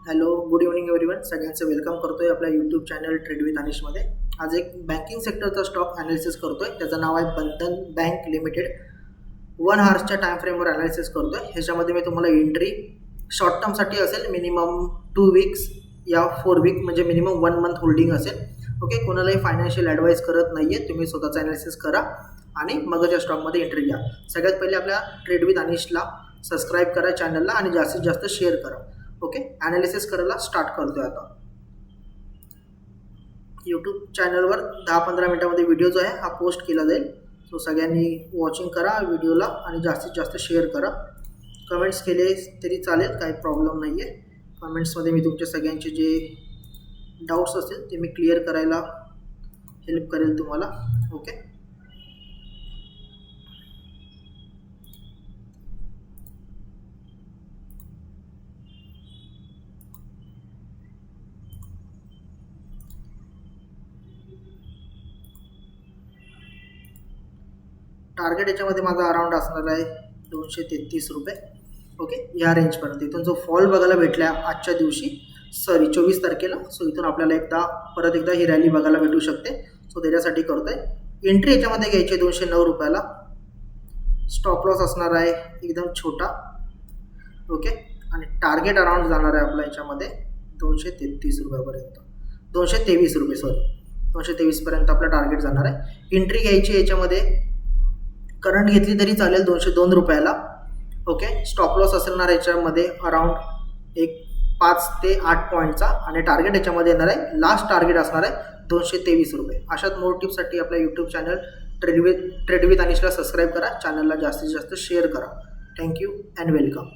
Hello, good evening everyone. सगळ्यांचं welcome करतोय आपल्या यूट्यूब चॅनल ट्रेड विथ अनिशमध्ये. आज एक बँकिंग सेक्टरचा स्टॉक ॲनालिसिस करतोय. त्याचं नाव आहे बंधन बँक लिमिटेड. 1 आवर्सच्या टाइम फ्रेमवर ॲनालिसिस करतोय. ह्याच्यामध्ये मी तुम्हाला एंट्री शॉर्ट टर्मसाठी असेल, मिनिमम 2 वीक्स या 4 वीक, म्हणजे मिनिमम 1 मंथ होल्डिंग असेल. ओके, कोणालाही फायनान्शियल ॲडवाईस करत नाही आहे. तुम्ही स्वतःचा ॲनालिसिस करा आणि मगच या स्टॉकमध्ये एंट्री घ्या. सगळ्यात पहिले आपल्या ट्रेड विथ अनिशला सबस्क्राईब करा चॅनलला आणि जास्तीत जास्त शेअर करा. ओके, ॲनालिसिस करायला स्टार्ट करतोय आता. यूट्यूब चॅनलवर 10-15 मिनिटामध्ये व्हिडिओ जो आहे हा पोस्ट केला जाईल. सो सगळ्यांनी वॉचिंग करा व्हिडिओला आणि जास्तीत जास्त शेअर करा. कमेंट्स केले तरी चालेल, काही प्रॉब्लेम नाही आहे. कमेंट्समध्ये मी तुमचे सगळ्यांचे जे डाऊट्स असतील ते मी क्लिअर करायला हेल्प करेल तुम्हाला. ओके, टार्गेट याच्यामध्ये माझा अराउंड असणार आहे 233 रुपये. ओके, या रेंजपर्यंत. इथून जो फॉल बघायला भेटला आजच्या दिवशी, 24 तारखेला, सो इथून आपल्याला परत एकदा ही रॅली बघायला भेटू शकते. सो त्याच्यासाठी करतोय. एंट्री याच्यामध्ये घ्यायची 209 रुपयाला. स्टॉप लॉस असणार आहे एकदम छोटा. ओके, आणि टार्गेट अराउंड जाणार आहे आपला याच्यामध्ये 233 रुपयापर्यंत. 223 रुपये, सॉरी, 223पर्यंत आपलं टार्गेट जाणार आहे. एंट्री घ्यायची याच्यामध्ये करंट घेतली तरी चालेल 202 रुपयाला. ओके, स्टॉप लॉस असणार याच्यामध्ये अराउंड एक 5 ते 8 पॉईंटचा आणि टार्गेट याच्यामध्ये येणार आहे, लास्ट टार्गेट असणार आहे 223 रुपये. अशाच मोर टिप्ससाठी आपल्या यूट्यूब चॅनल ट्रेड विथ अनिशला सबस्क्राईब करा. चॅनलला जास्तीत जास्त शेअर करा. Thank you and welcome.